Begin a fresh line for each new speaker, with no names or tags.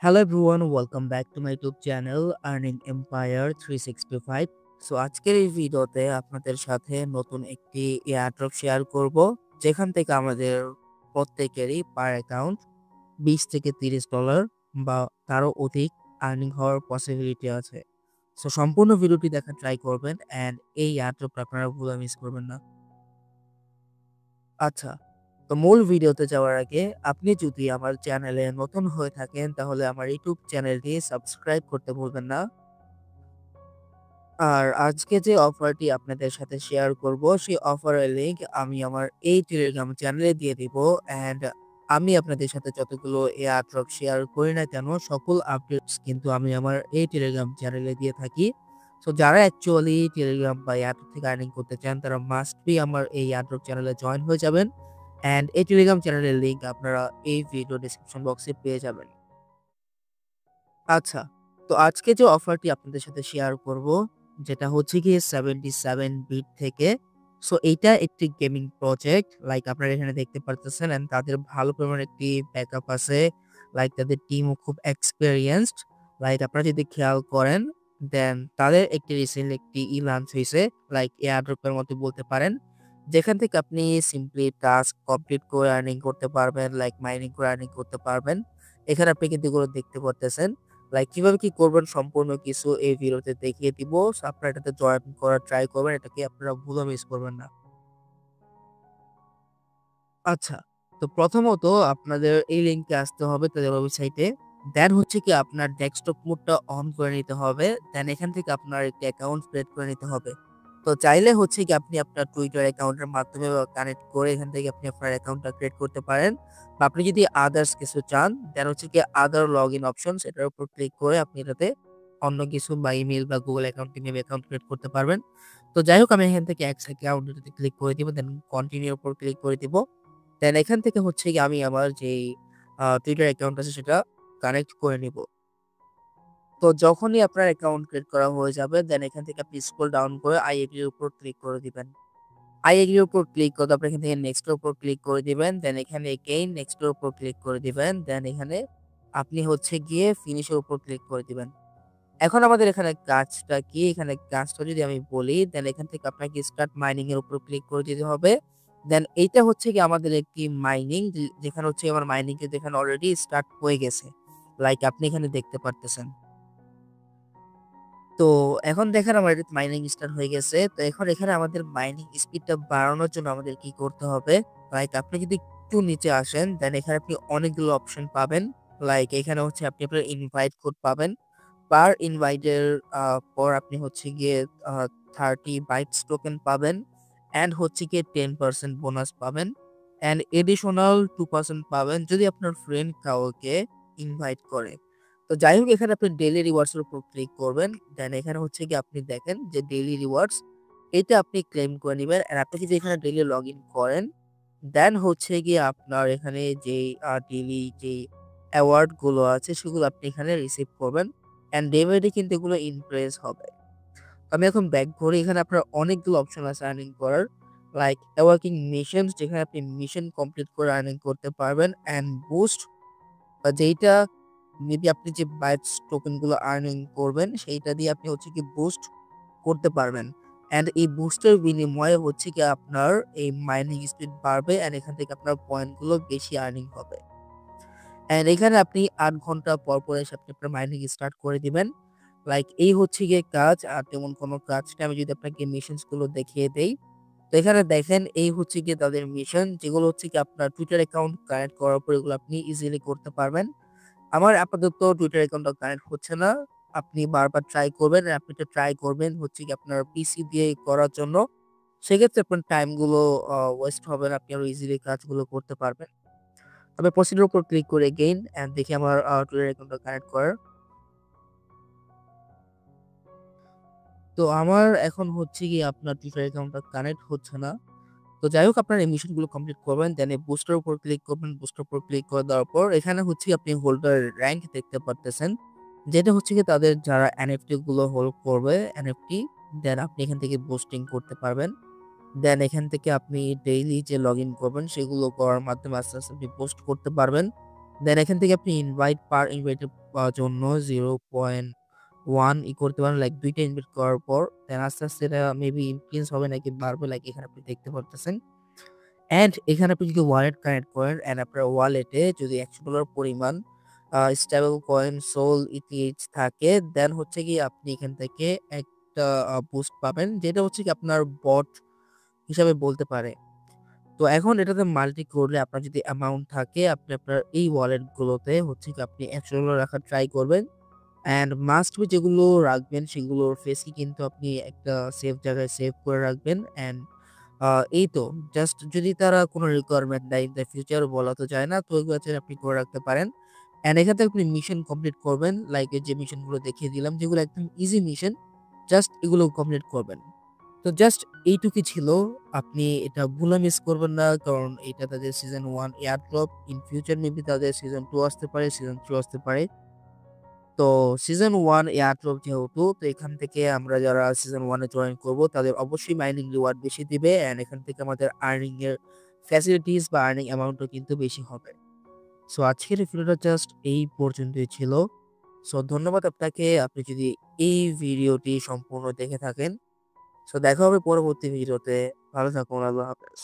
Hello everyone, welcome back to my YouTube channel Earning Empire 365. So আজকের এই ভিডিওতে আপনাদের সাথে নতুন একটি এয়ারড্রপ শেয়ার করব, যেখান থেকে আমাদের প্রত্যেকেরই পার অ্যাকাউন্ট $20 থেকে $30 বা তারও অধিক আর্নিং হওয়ার পসিবিলিটি আছে। সো সম্পূর্ণ ভিডিওটি দেখা ট্রাই করবেন অ্যান্ড এই এয়ারড্রপটা আপনারা ভুলে মিস করবেন না। আচ্ছা, তো মূল ভিডিওতে যাওয়ার আগে আপনি যদি আমার চ্যানেলে নতুন হয়ে থাকেন তাহলে আমার ইউটিউব চ্যানেলটি সাবস্ক্রাইব করতে ভুলবেন না। আর আজকে যে অফারটি আপনাদের সাথে শেয়ার করব সেই অফারের লিংক আমি আমার এই টেলিগ্রাম চ্যানেলে দিয়ে দিব। অ্যান্ড আমি আপনাদের সাথে যতগুলো এয়ারড্রপ শেয়ার করি না কেন সকল আপডেটস কিন্তু আমি আমার এই টেলিগ্রাম চ্যানেলে দিয়ে থাকি। সো যারা অ্যাকচুয়ালি টেলিগ্রাম বা এয়ারড্রপ থেকে আর্নিং করতে চান তারা মাস্ট বি আমার এই এয়ারড্রপ চ্যানেলে জয়েন হয়ে যাবেন। অ্যান্ড এই টেলিগ্রাম চ্যানেলের লিংক আপনারা এই ভিডিও ডেসক্রিপশন বক্সে পেয়ে যাবেন। আচ্ছা, তো আজকে যে অফারটি আপনাদের সাথে শেয়ার করব, যেটা হচ্ছে গিয়ে 77 বিট থেকে। সো এইটা একটি গেমিং প্রজেক্ট, লাইক আপনারা এখানে দেখতে পারতেছেন। এন্ড তাদের ভালো পরিমাণে একটি ব্যাকআপ আছে, লাইক তাদের টিমও খুব এক্সপেরিয়েন্সড। লাইক আপনারা যদি খেয়াল করেন, দেন তাদের একটি রিসেন্টলি একটি লঞ্চ হয়েছে, লাইক এয়ারড্রপের মতো বলতে পারেন, যেখান থেকে আপনি সিম্পলি টাস্ক কমপ্লিট করে আর্নিং করতে পারবেন, লাইক মাইনিং করে আর্নিং করতে পারবেন। এখানে আপনি কিন্তু এগুলো দেখতে পারতেছেন। লাইক কিভাবে কি করবেন সম্পূর্ণ কিছু এই ভিডিওতে দেখিয়ে দিব। সো আপনারা এটাতে জয়েন করার ট্রাই করবেন। এটাকে আপনারা ভুলও মিস করবেন না। আচ্ছা, তো প্রথমত আপনাদের এই লিংকে আসতে হবে তাদের ওয়েবসাইটে। দেন হচ্ছে কি আপনার ডেস্কটপ মোডটা অন করে নিতে হবে। দেন এখান থেকে আপনার একটি অ্যাকাউন্ট ক্রিয়েট করে নিতে হবে। তো চাইলে হচ্ছে কি আপনি আপনার টুইটার অ্যাকাউন্টের মাধ্যমে কানেক্ট করে এখান থেকে আপনি আপনার অ্যাকাউন্টটা ক্রিয়েট করতে পারেন। বা আপনি যদি আদার্স কিছু চান, দেন হচ্ছে কি আদার লগইন অপশনস এটার উপর ক্লিক করে আপনি এটাতে অন্য কিছু বা ইমেইল বা গুগল অ্যাকাউন্ট কিংবা অ্যাকাউন্ট ক্রিয়েট করতে পারবেন। তো যাই হোক আমি এখান থেকে এক্স অ্যাকাউন্ট এটাতে ক্লিক করে দিব, দেন কন্টিনিউ এর উপর ক্লিক করে দিব। দেন এখান থেকে হচ্ছে গিয়ে আমি আমার যেই Twitter অ্যাকাউন্ট আছে সেটা কানেক্ট করে নিব। তো যখনই আপনার অ্যাকাউন্ট ক্রিয়েট করা হয়ে যাবে, দেন এখান থেকে আপনি স্ক্রল ডাউন করে আই এগ্রি এর উপর ক্লিক করে দিবেন। আই এগ্রি এর উপর ক্লিক করে আপনি এখান থেকে নেক্সট এর উপর ক্লিক করে দিবেন। দেন এখানে এগেইন নেক্সট এর উপর ক্লিক করে দিবেন। দেন এখানে আপনি হচ্ছে গিয়ে ফিনিশ এর উপর ক্লিক করে দিবেন। এখন আমাদের এখানে কাজটা কি? এখানে কাজটা যদি আমি বলি, দেন এখান থেকে আপনাকে স্টার্ট মাইনিং এর উপর ক্লিক করে দিতে হবে। দেন এইটা হচ্ছে গিয়ে আমাদের একটি মাইনিং, যেখানে হচ্ছে আমার মাইনিং কিন্তু এখানে অলরেডি স্টার্ট হয়ে গেছে। লাইক আপনি এখানে দেখতে পারতেছেন। তো এখন দেখেন আমার এটা মাইনিং স্টার্ট হয়ে গেছে। তো এখন এখানে আমাদের মাইনিং স্পিডটা বাড়ানোর জন্য আমাদের কি করতে হবে? লাইক আপনি যদি একটু নিচে আসেন, দেন এখানে আপনি অনেকগুলো অপশন পাবেন। লাইক এখানে হচ্ছে আপনি আপনার ইনভাইট কোড পাবেন। পার ইনভাইটের পর আপনি হচ্ছে গিয়ে 30 বাইটস টোকেন পাবেন। অ্যান্ড হচ্ছে গিয়ে 10% বোনাস পাবেন। অ্যান্ড এডিশনাল 2% পাবেন যদি আপনার ফ্রেন্ড কাউকে ইনভাইট করে। তো যাই হোক এখানে আপনি ডেইলি রিওয়ার্ডস এর উপর ক্লিক করবেন। দেন এখানে হচ্ছে গিয়ে আপনি দেখেন যে ডেইলি রিওয়ার্ডস এটা আপনি ক্লেম করে নিবেন। আর আপনি যদি এখানে ডেইলি লগইন করেন, দেন হচ্ছে গিয়ে আপনার এখানে যেই ডেইলি যেই অ্যাওয়ার্ড গুলো আছে সেগুলো আপনি এখানে রিসিভ করবেন। অ্যান্ড ডে বাই ডে কিন্তু এগুলো ইনক্রিজ হবে। আমি এখন ব্যাক ঘুরে, এখানে আপনার অনেকগুলো অপশন আছে আর্নিং করার। লাইক ওয়ার্কিং মিশনস, যেখানে আপনি মিশন কমপ্লিট করে আর্নিং করতে পারবেন। অ্যান্ড বুস্ট, বা যেইটা মেবি আপনি যে বাইটস টোকেন গুলো আর্নিং করবেন সেইটা দিয়ে আপনি হচ্ছে কি বুস্ট করতে পারবেন। অ্যান্ড এই বুস্টের বিনিময়ে হচ্ছে কি আপনার এই মাইনিং স্পিড বাড়বে অ্যান্ড এখান থেকে আপনার পয়েন্ট গুলো বেশি আর্নিং হবে। অ্যান্ড এখানে আপনি ৮ ঘন্টা পর এসে আপনি আপনার মাইনিং স্টার্ট করে দিবেন। লাইক এই হচ্ছে গিয়ে কাজ, আর তেমন কোনো কাজ না। আমি যদি আপনাকে মিশনস গুলো দেখিয়ে দেই, তো এখানে দেখেন এই হচ্ছে গিয়ে তাদের মিশন, যেগুলো হচ্ছে কি আপনার টুইটার অ্যাকাউন্ট কানেক্ট করার পর এগুলো আপনি ইজিলি করতে পারবেন। আমার আপাতত টুইটার অ্যাকাউন্টটা কানেক্ট হচ্ছে না। আপনি বারবার ট্রাই করবেন, আর আপনি এটা ট্রাই করবেন হচ্ছে কি আপনার পিসি দিয়ে করার জন্য। সেক্ষেত্রে আপনার টাইম গুলো ওয়েস্ট হবে না, আপনি আরো ইজিলি কাজগুলো করতে পারবেন। আমি প্রসিড এর উপর ক্লিক করে এগেইন অ্যান্ড দেখি আমার টুইটার অ্যাকাউন্টটা কানেক্ট করার। তো আমার এখন হচ্ছে গিয়ে আপনার টুইটার অ্যাকাউন্টটা কানেক্ট হচ্ছে না। তো যাই হোক আপনার এই মিশন গুলো কমপ্লিট করবেন। দেন এই বুস্টার উপর ক্লিক করবেন। বুস্টার উপর ক্লিক করে দেওয়ার পর এখানে হচ্ছে আপনি হোল্ডার র‍্যাংক দেখতে পারতেছেন। যেটা হচ্ছে গিয়ে তাদের যারা এনএফটি গুলো হোল্ড করবে, এনএফটি, দেন আপনি এখান থেকে বুস্টিং করতে পারবেন। দেন এখান থেকে আপনি ডেইলি যে লগইন করবেন সেগুলো করার মাধ্যমে আস্তে আপনি পোস্ট করতে পারবেন। দেন এখান থেকে আপনি ইনভাইট পার ইনভাইটের জন্য 0.1 করতে পারেন। লাইক ২ টা ইনভাইট করার পর দেন আস্তে, আস্তে এটা মেবি ইনক্রিজ হবে নাকি বাড়বে লাইক এখানে আপনি দেখতে পারতেছেন। অ্যান্ড এখানে আপনি যদি ওয়ালেট কানেক্ট করেন অ্যান্ড আপনার ওয়ালেটে যদি $১০০ পরিমাণ স্টেবল কয়েন সোল ইটিএইচ থাকে দেন হচ্ছে গিয়ে আপনি এখান থেকে একটা বুস্ট পাবেন যেটা হচ্ছে কি আপনার বট হিসাবে বলতে পারে। তো এখন এটাতে মাল্টি করলে আপনার যদি অ্যামাউন্ট থাকে আপনি আপনার এই ওয়ালেট গুলোতে হচ্ছে কি আপনি $১০০ রাখার ট্রাই করবেন। অ্যান্ড মাস্ট বি যেগুলো রাখবেন সেগুলোর ফেসই কিন্তু আপনি একটা সেফ জায়গায় সেভ করে রাখবেন। অ্যান্ড আ এই তো জাস্ট যদি তারা কোনো রিকোয়ারমেন্ট দেয় ইন দ্যা ফিউচার বলা তো যায় না। তো এগুলো চাইলে আপনি করে রাখতে পারেন। অ্যান্ড এখান থেকে আপনি মিশন কমপ্লিট করবেন। লাইক এই যে মিশনগুলো দেখিয়ে দিলাম যেগুলো একদম ইজি মিশন জাস্ট এগুলো কমপ্লিট করবেন। তো জাস্ট এইটুকুই ছিল। আপনি এটা ভুলে মিস করবেন না। কারণ এটা তাদের season 1 airdrop. In future maybe তাদের সিজন 2 আসতে পারে, সিজন 3 আসতে পারে। তো সিজন 1 এয়ারড্রপ যেহেতু তো এখান থেকে আমরা যারা সিজন 1 এ জয়েন করব তাদের অবশ্যই মাইনিং রিওয়ার্ড বেশি দিবে অ্যান্ড এখান থেকে আমাদের আর্নিং এর ফ্যাসিলিটিস বা আর্নিং অ্যামাউন্টও কিন্তু বেশি হবে। সো আজকের এই ভিডিওটা জাস্ট এই পর্যন্তই ছিল। সো ধন্যবাদ আপনাকে। আপনি যদি এই ভিডিওটি সম্পূর্ণ দেখে থাকেন। সো দেখা হবে পরবর্তী ভিডিওতে। ভালো থাকুন। আল্লাহ হাফেজ।